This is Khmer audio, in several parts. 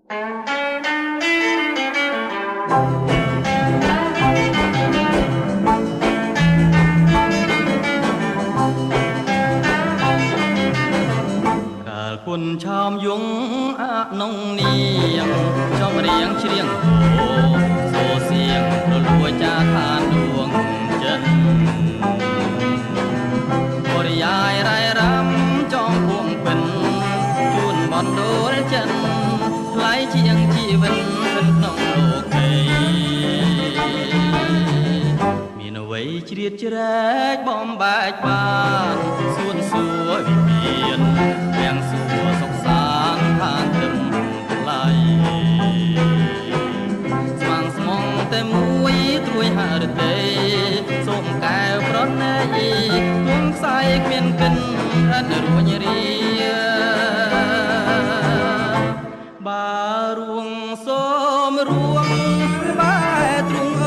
គុណឆោមយងអានងនាងចំរៀងច្រៀងហូសូសៀងរលួយចាឋានដួងចិត្តបរិយាយរ៉ៃរ៉ាំចំពួងពិនជូនបនដូលចិនថ្លៃជាងជីវិតក្នុងលោកនេះមានអ្វីជ្រៀតជ្រែកបំបែកបានសួនសួរវិមានទាំងសួរសុខសាន្តខាងទឹមថ្លៃស្មាំងស្មងតែមួយត្រួយហឫទេសូមកែវប្រណីគង់ខ្សែគ្មានកិនអត់រួញរាបារួងសូមរួងបែទ្រង់អ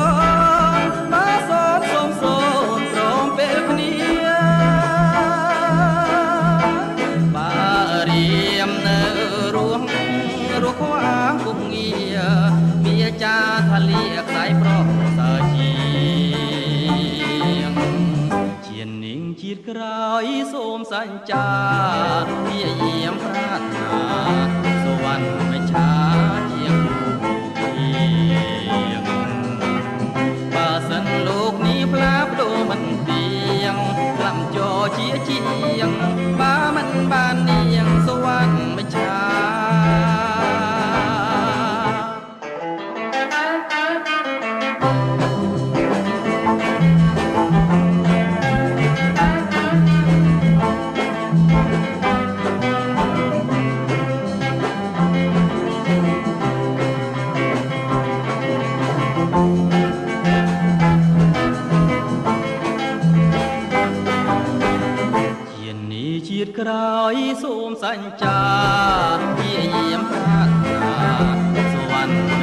ងបាសូនសូមសូនព្រមពេលគ្នាបារៀមនៅរួងរស់ខ្វាងគុំងារវាចាថាលៀកខ្សែប្រសើជាងជានាងជាតិក្រោយសូមសញ្ចាព្យាយាមប្រាថ្នាសុវណ្ណមេឆាជាងបើសិនលោកនេះផ្លាបដូរមិនទៀងក្លាំចោជាជាងបើមិនបាននាងសុវណ្ណមេឆាជាតិក្រោយសូមសញ្ចាព្យាយាមប្រាថ្នាសុវណ្ណ